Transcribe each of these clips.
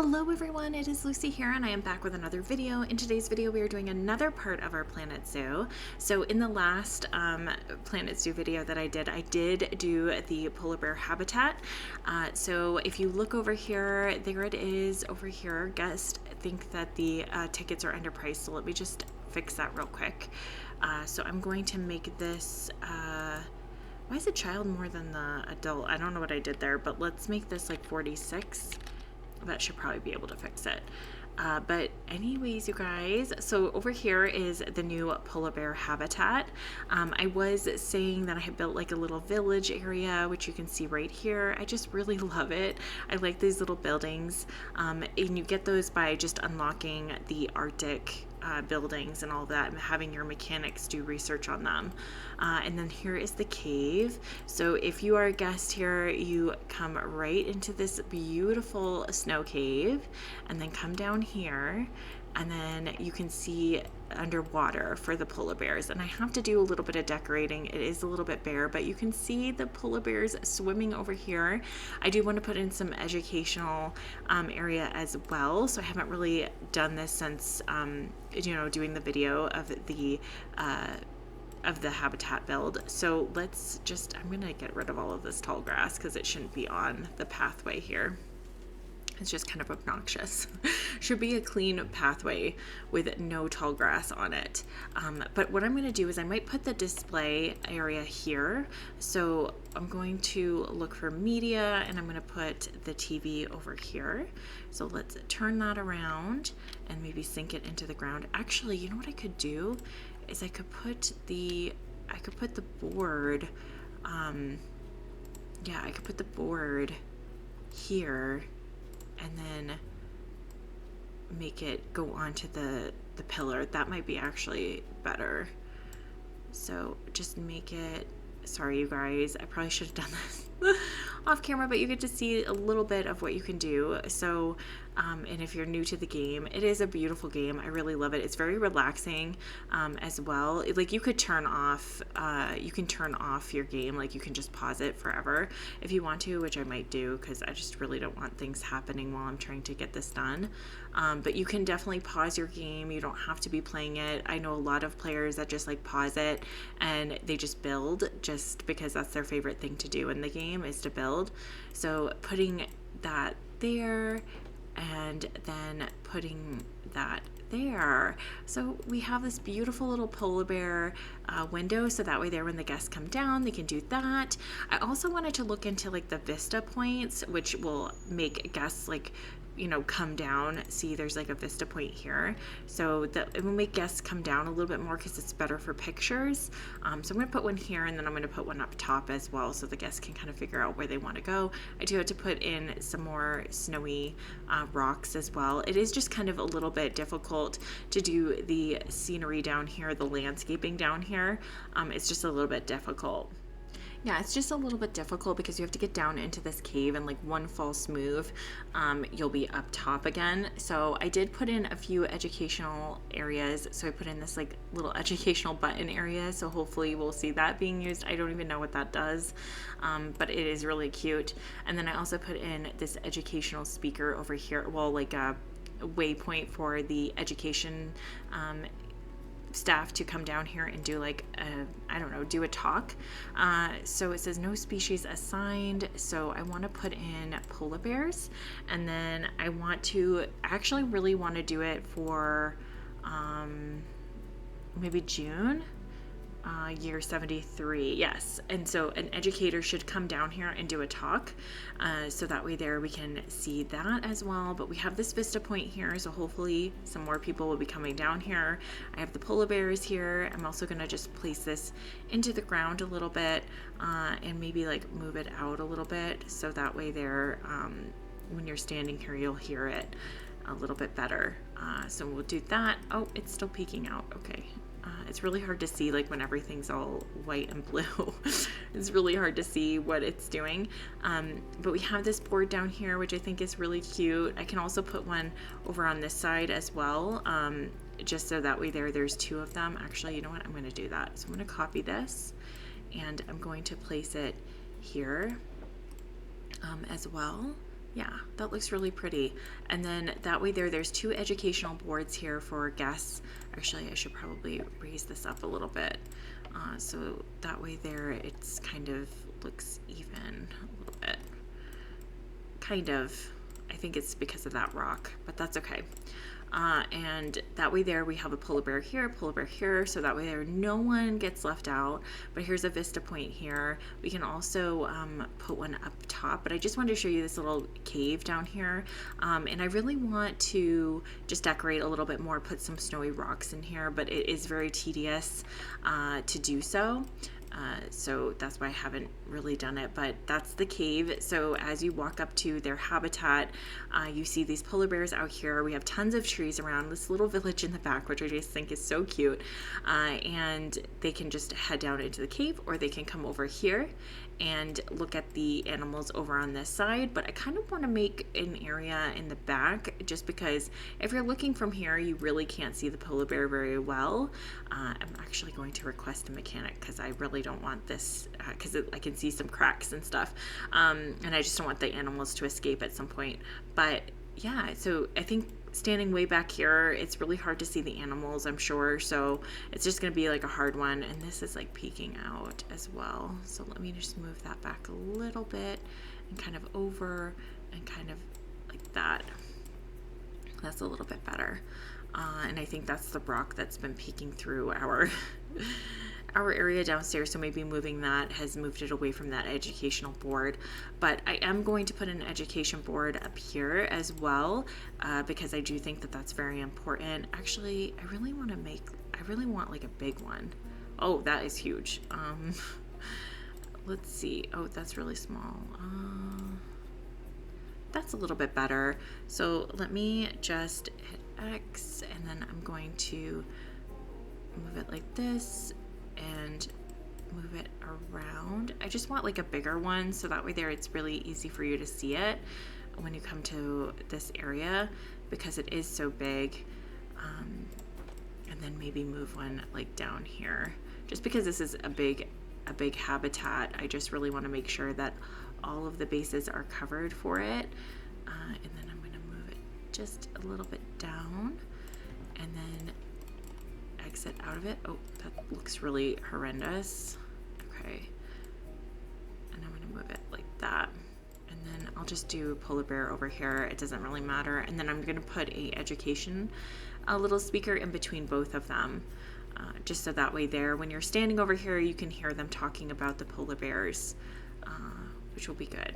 Hello everyone, it is Lucy here and I am back with another video. In today's video we are doing another part of our Planet Zoo. So in the last Planet Zoo video that I did do the polar bear habitat. So if you look over here, there it is over here. Guests think that the tickets are underpriced, so let me just fix that real quick. So I'm going to make this, why is the child more than the adult? I don't know what I did there, but let's make this like 46. That should probably be able to fix it. But anyways, you guys, so over here is the new polar bear habitat. I was saying that I had built like a little village area, which you can see right here. I just really love it. I like these little buildings. And you get those by just unlocking the Arctic buildings and all that, and having your mechanics do research on them. And then here is the cave. So if you are a guest here, you come right into this beautiful snow cave and then come down here, and then you can see underwater for the polar bears. And I have to do a little bit of decorating. It is a little bit bare, but you can see the polar bears swimming over here. I do want to put in some educational area as well. So I haven't really done this since doing the video of the habitat build. So I'm gonna get rid of all of this tall grass because it shouldn't be on the pathway here. It's just kind of obnoxious. Should be a clean pathway with no tall grass on it. But what I'm going to do is I might put the display area here. So I'm going to look for media and I'm going to put the TV over here. So let's turn that around and maybe sink it into the ground. Actually, you know what I could do is I could put the board. I could put the board here and then make it go onto the pillar. That might be actually better. So just make it, sorry you guys, I probably should have done this off camera, but you get to see a little bit of what you can do. So and if you're new to the game, it is a beautiful game. I really love it. It's very relaxing as well. Like you could turn off your game. Like you can just pause it forever if you want to, which I might do because I just really don't want things happening while I'm trying to get this done. But you can definitely pause your game. You don't have to be playing it. I know a lot of players that just like pause it and they just build just because that's their favorite thing to do in the game is to build. So putting that there and then putting that there. So we have this beautiful little polar bear window, so that way there when the guests come down they can do that. I also wanted to look into like the vista points, which will make guests like come down. See, there's like a vista point here, so that it will make guests come down a little bit more because it's better for pictures. So I'm going to put one here and then I'm going to put one up top as well so the guests can kind of figure out where they want to go. I do have to put in some more snowy rocks as well. It is just kind of a little bit difficult to do the scenery down here, the landscaping down here. It's just a little bit difficult. Yeah, it's just a little bit difficult because you have to get down into this cave and like one false move, you'll be up top again. So I did put in a few educational areas. So I put in this like little educational button area. So hopefully we'll see that being used. I don't even know what that does, but it is really cute. And then I also put in this educational speaker over here. Well, like a waypoint for the education staff to come down here and do like do a talk. So it says no species assigned, so I want to put in polar bears, and then I want to really want to do it for maybe June, year 73. Yes. And so an educator should come down here and do a talk, so that way there we can see that as well. But we have this vista point here, so hopefully some more people will be coming down here. I have the polar bears here. I'm also going to just place this into the ground a little bit, and maybe like move it out a little bit so that way there, when you're standing here you'll hear it a little bit better. So we'll do that. Oh, it's still peeking out. Okay. It's really hard to see like when everything's all white and blue. It's really hard to see what it's doing. But we have this board down here, which I think is really cute. I can also put one over on this side as well, just so that way there's two of them. Actually, you know what? I'm going to do that. So I'm going to copy this and I'm going to place it here as well. Yeah, that looks really pretty. And then that way there's two educational boards here for guests. Actually, I should probably raise this up a little bit. So that way there it's kind of looks even a little bit. Kind of. I think it's because of that rock, but that's okay. And that way there we have a polar bear here, so that way there no one gets left out. But here's a vista point here. We can also put one up top, but I just wanted to show you this little cave down here. And I really want to just decorate a little bit more, put some snowy rocks in here, but it is very tedious to do so. So that's why I haven't really done it, but that's the cave. So as you walk up to their habitat, you see these polar bears out here. We have tons of trees around this little village in the back, which I just think is so cute. And they can just head down into the cave, or they can come over here and look at the animals over on this side. But I kind of want to make an area in the back, just because if you're looking from here, you really can't see the polar bear very well. I'm actually going to request a mechanic because I really don't want this, because I can see some cracks and stuff, and I just don't want the animals to escape at some point. But yeah, so I think standing way back here, it's really hard to see the animals, I'm sure, so it's just going to be like a hard one. And this is like peeking out as well, so let me just move that back a little bit and kind of over and kind of like that. That's a little bit better. And I think that's the rock that's been peeking through our our area downstairs, so maybe moving that has moved it away from that educational board. But I am going to put an education board up here as well, because I do think that that's very important. Actually, I really want like a big one. Oh, that is huge. Let's see. Oh, that's really small. That's a little bit better. So let me just hit X, and then I'm going to move it like this and move it around. I just want like a bigger one, so that way there it's really easy for you to see it when you come to this area, because it is so big. And then maybe move one like down here, just because this is a big habitat. I just really want to make sure that all of the bases are covered for it. And then I'm going to move it just a little bit down, and then exit out of it. Oh, that looks really horrendous. Okay. And I'm going to move it like that. And then I'll just do polar bear over here. It doesn't really matter. And then I'm going to put a little speaker in between both of them. Just so that way there, when you're standing over here, you can hear them talking about the polar bears, which will be good.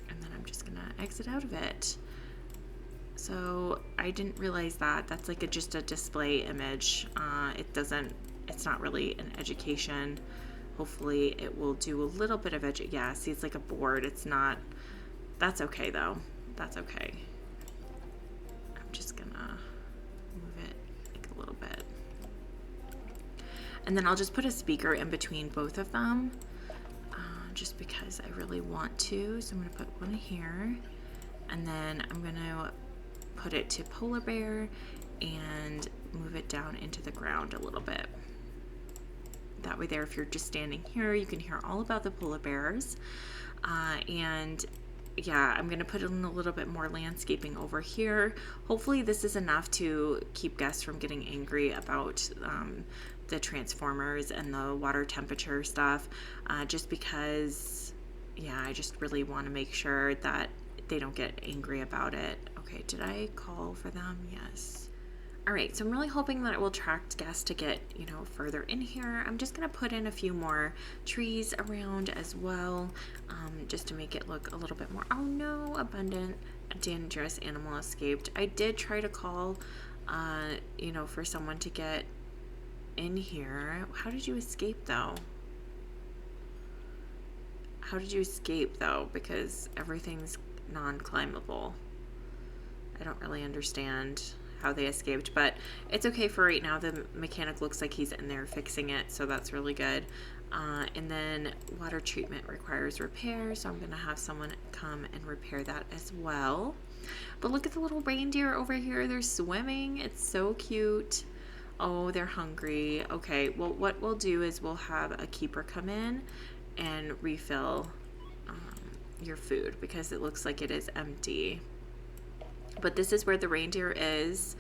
And then I'm just going to exit out of it. So I didn't realize that that's like just a display image. It's not really an education. Hopefully it will do a little bit of yeah, see, it's like a board. It's not, that's okay though. That's okay. I'm just gonna move it like a little bit. And then I'll just put a speaker in between both of them, just because I really want to. So I'm gonna put one here, and then I'm gonna put it to polar bear and move it down into the ground a little bit. That way there, if you're just standing here, you can hear all about the polar bears. And yeah, I'm going to put in a little bit more landscaping over here. Hopefully this is enough to keep guests from getting angry about the transformers and the water temperature stuff, just because, yeah, I just really want to make sure that they don't get angry about it. Okay, did I call for them? Yes. All right, so I'm really hoping that it will attract guests to get, further in here. I'm just gonna put in a few more trees around as well, just to make it look a little bit more, oh no, abundant. A dangerous animal escaped. I did try to call, for someone to get in here. How did you escape though? How did you escape though? Because everything's non-climbable. I don't really understand how they escaped, but it's okay for right now. The mechanic looks like he's in there fixing it, so that's really good. And then water treatment requires repair, so I'm gonna have someone come and repair that as well. But look at the little reindeer over here. They're swimming. It's so cute. Oh, they're hungry. Okay, well, what we'll do is we'll have a keeper come in and refill your food because it looks like it is empty. But this is where the reindeer is.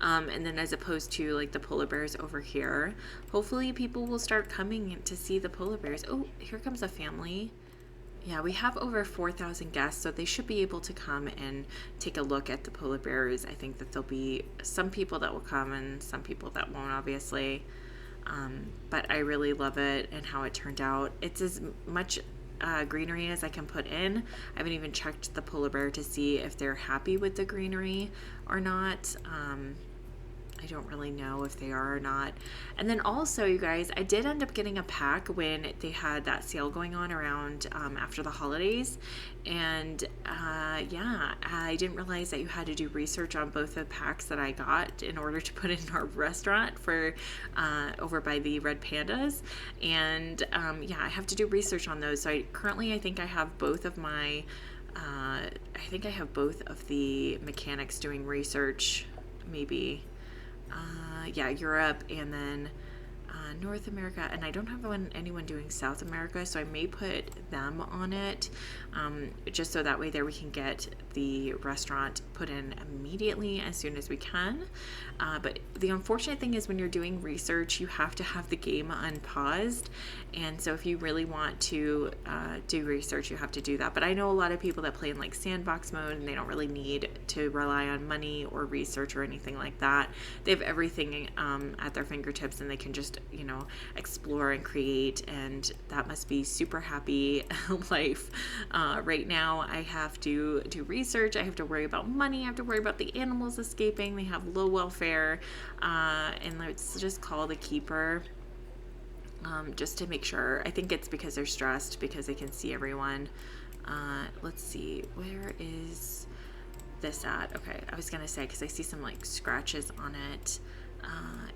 And then as opposed to like the polar bears over here, hopefully people will start coming to see the polar bears. Oh, here comes a family. Yeah, we have over 4,000 guests, so they should be able to come and take a look at the polar bears. I think that there'll be some people that will come and some people that won't, obviously. But I really love it and how it turned out. It's as much greenery as I can put in. I haven't even checked the polar bear to see if they're happy with the greenery or not. I don't really know if they are or not. And then also, you guys, I did end up getting a pack when they had that sale going on around after the holidays. And yeah, I didn't realize that you had to do research on both the packs that I got in order to put in our restaurant for over by the Red Pandas. And yeah, I have to do research on those. So I think I have both of my, I think I have both of the mechanics doing research, maybe. Yeah, Europe and then North America, and I don't have anyone doing South America, so I may put them on it, just so that way there we can get the restaurant put in immediately as soon as we can. But the unfortunate thing is when you're doing research, you have to have the game unpaused, and so if you really want to do research, you have to do that. But I know a lot of people that play in like sandbox mode, and they don't really need to rely on money or research or anything like that. They have everything at their fingertips, and they can just, you know, explore and create, and that must be super happy life. Right now I have to do research, I have to worry about money, I have to worry about the animals escaping, they have low welfare, and let's just call the keeper just to make sure. I think it's because they're stressed because they can see everyone. Let's see, where is this at? Okay, I was gonna say because I see some like scratches on it.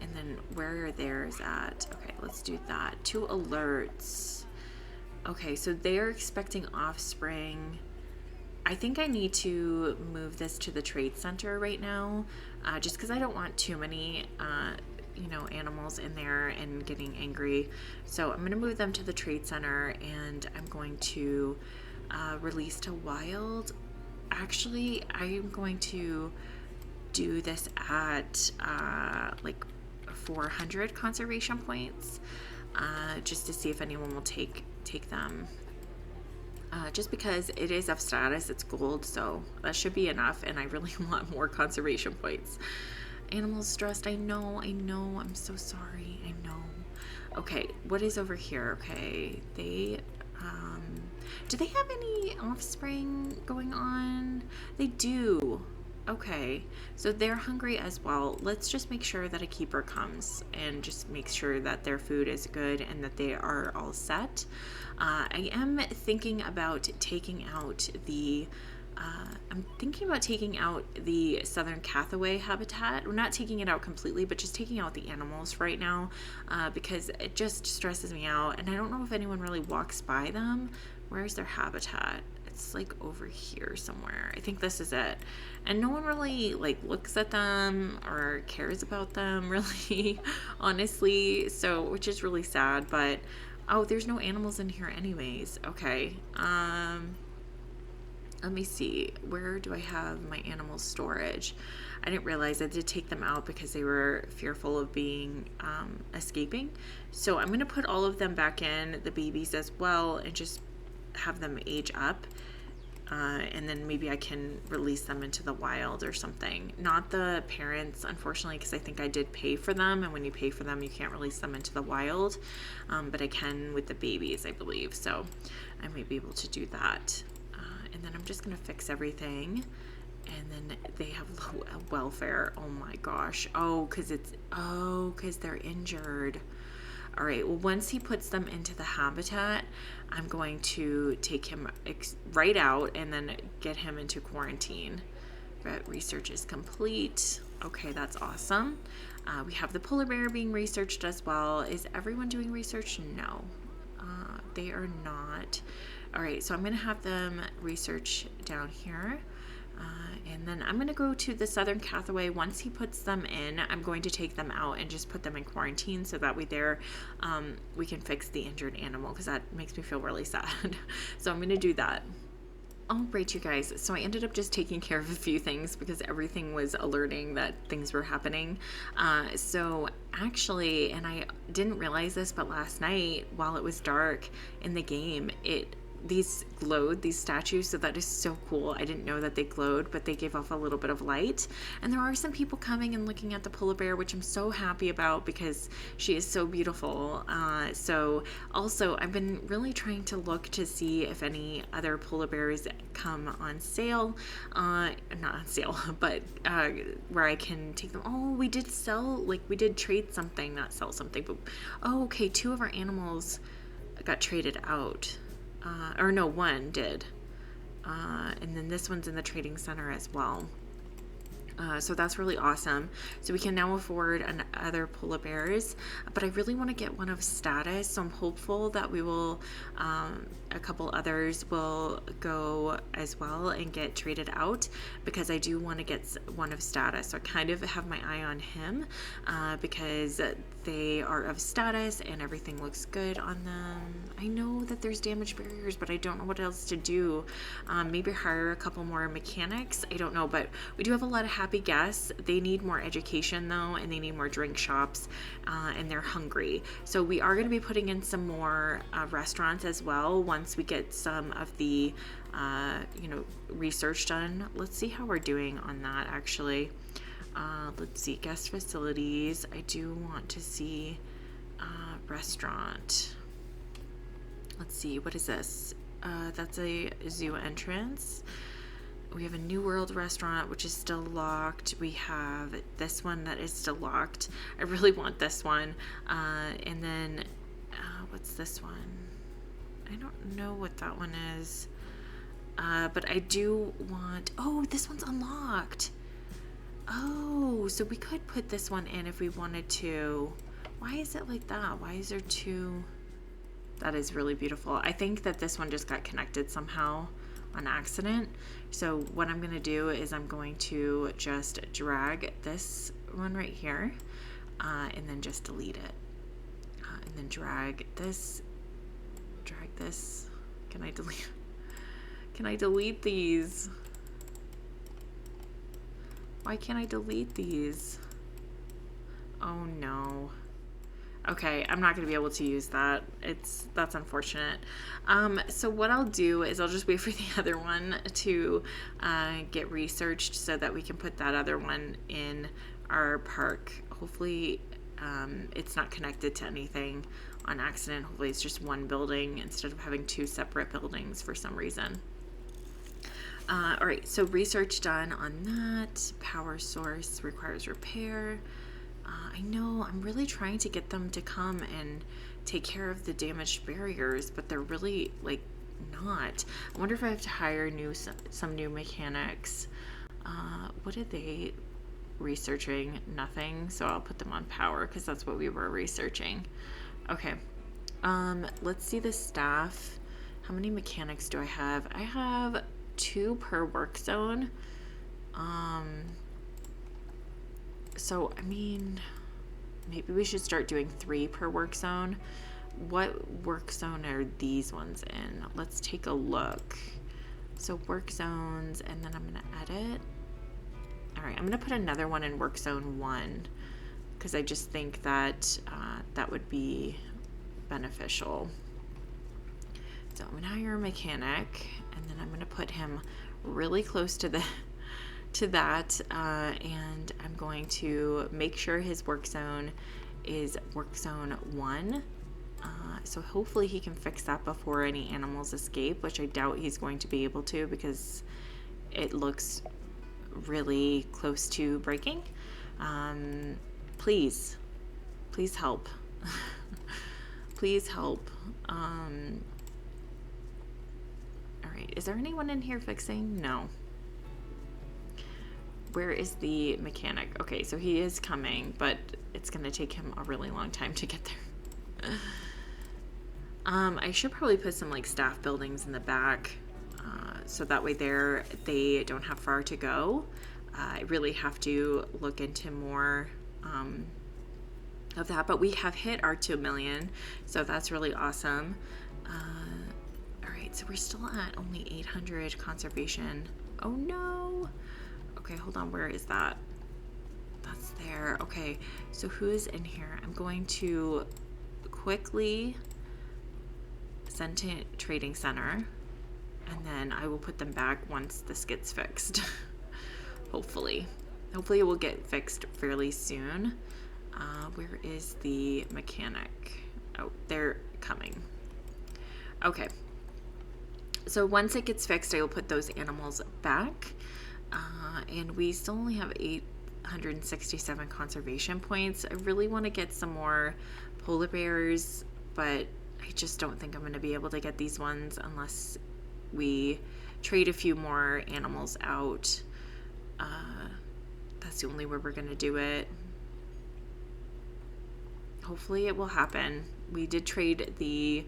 And then where are theirs at? Okay, let's do that. 2 alerts. Okay, so they're expecting offspring. I think I need to move this to the trade center right now, just because I don't want too many, you know, animals in there and getting angry. So I'm going to move them to the trade center, and I'm going to release to wild. Actually, I'm going to do this at like 400 conservation points, just to see if anyone will take them. Just because it is of status, it's gold, so that should be enough, and I really want more conservation points. Animals stressed, I know, I'm so sorry, I know. Okay, what is over here? Okay, they, do they have any offspring going on? They do. Okay, so they're hungry as well. Let's just make sure that a keeper comes and just make sure that their food is good and that they are all set. I am thinking about taking out the Southern Cathaway habitat. We're not taking it out completely, but just taking out the animals right now, because it just stresses me out, and I don't know if anyone really walks by them. Where's their habitat? It's like over here somewhere. I think this is it. And no one really like looks at them or cares about them really, honestly. So, which is really sad, but oh, there's no animals in here anyways. Okay. Let me see. Where do I have my animal storage? I didn't realize I did take them out because they were fearful of being escaping. So I'm going to put all of them back in, the babies as well, and just have them age up, and then maybe I can release them into the wild or something. Not the parents, unfortunately, because I think I did pay for them, and when you pay for them you can't release them into the wild, but I can with the babies, I believe, so I might be able to do that. And then I'm just gonna fix everything, and then they have low welfare. Oh my gosh. Because they're injured. All right, well, once he puts them into the habitat, I'm going to take him right out and then get him into quarantine. But research is complete. Okay, that's awesome. We have the polar bear being researched as well. Is everyone doing research? No, they are not. All right, so I'm going to have them research down here. And then I'm going to go to the Southern Cathaway. Once he puts them in, I'm going to take them out and just put them in quarantine, so that way there we can fix the injured animal, because that makes me feel really sad. So I'm going to do that. All right, you guys. So I ended up just taking care of a few things because everything was alerting that things were happening. So actually, and I didn't realize this, but last night while it was dark in the game, these glowed, these statues, so that is so cool. I didn't know that they glowed, but they gave off a little bit of light. And there are some people coming and looking at the polar bear, which I'm so happy about because she is so beautiful. So also, I've been really trying to look to see if any other polar bears come on sale. Not on sale, but where I can take them. Oh, we did sell, like, we did trade something, not sell something, but oh, okay, 2 of our animals got traded out. Or no, 1 did. And then this one's in the trading center as well. So that's really awesome. So we can now afford other polar bears, but I really want to get one of status. So I'm hopeful that we will, a couple others will go as well and get traded out because I do want to get one of status. So I kind of have my eye on him because they are of status and everything looks good on them. I know that there's damage barriers, but I don't know what else to do. Maybe hire a couple more mechanics. I don't know, but we do have a lot of happy guests. They need more education though, and they need more drink shops, and they're hungry. So we are going to be putting in some more restaurants as well once we get some of the research done. Let's see how we're doing on that actually. Let's see, guest facilities. I do want to see restaurant. Let's see, what is this? That's a zoo entrance. We have a New World restaurant, which is still locked. We have this one that is still locked. I really want this one. And then, what's this one? I don't know what that one is. But I do want, oh, this one's unlocked. Oh, so we could put this one in if we wanted to. Why is it like that? Why is there 2? That is really beautiful. I think that this one just got connected somehow on accident. So what I'm going to do is I'm going to just drag this one right here and then just delete it. And then drag this. Can I delete these? Why can't I delete these? Oh no. Okay, I'm not going to be able to use that. That's unfortunate. So what I'll do is I'll just wait for the other one to get researched so that we can put that other one in our park. Hopefully it's not connected to anything on accident. Hopefully it's just one building instead of having 2 separate buildings for some reason. All right, so research done on that. Power source requires repair. I know I'm really trying to get them to come and take care of the damaged barriers, but they're really like not. I wonder if I have to hire some new mechanics. What are they researching? Nothing. So I'll put them on power because that's what we were researching. Okay. Let's see the staff. How many mechanics do I have? I have 2 per work zone. So, I mean, maybe we should start doing 3 per work zone. What work zone are these ones in? Let's take a look. So work zones, and then I'm going to edit. All right, I'm going to put another one in work zone 1 because I just think that that would be beneficial. So I'm going to hire a mechanic, and then I'm going to put him really close to that, and I'm going to make sure his work zone is work zone 1. So hopefully he can fix that before any animals escape, which I doubt he's going to be able to because it looks really close to breaking. Please help. Please help. All right, is there anyone in here fixing? No. Where is the mechanic? Okay, so he is coming, but it's going to take him a really long time to get there. I should probably put some like staff buildings in the back, so that way they don't have far to go. I really have to look into more of that, but we have hit our 2 million, so that's really awesome. All right, right, so we're still at only 800 conservation. Oh no. Okay, hold on, where is that? That's there. Okay, so who is in here? I'm going to quickly send to Trading Center, and then I will put them back once this gets fixed. Hopefully. Hopefully it will get fixed fairly soon. Where is the mechanic? Oh, they're coming. Okay. So once it gets fixed, I will put those animals back. And we still only have 867 conservation points. I really want to get some more polar bears, but I just don't think I'm going to be able to get these ones unless we trade a few more animals out. That's the only way we're going to do it. Hopefully it will happen. We did trade the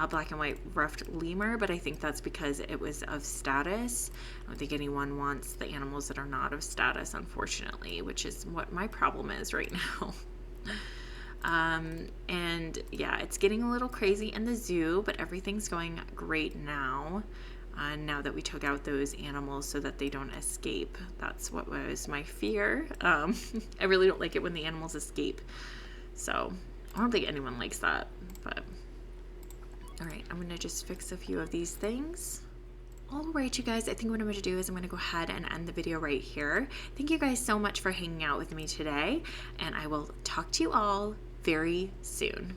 black and white ruffed lemur, but I think that's because it was of status. I don't think anyone wants the animals that are not of status, unfortunately, which is what my problem is right now. And yeah, it's getting a little crazy in the zoo, but everything's going great now. Now that we took out those animals so that they don't escape. That's what was my fear. I really don't like it when the animals escape. So I don't think anyone likes that, but all right, I'm gonna just fix a few of these things. All right, you guys, I think what I'm going to do is I'm going to go ahead and end the video right here. Thank you guys so much for hanging out with me today, and I will talk to you all very soon.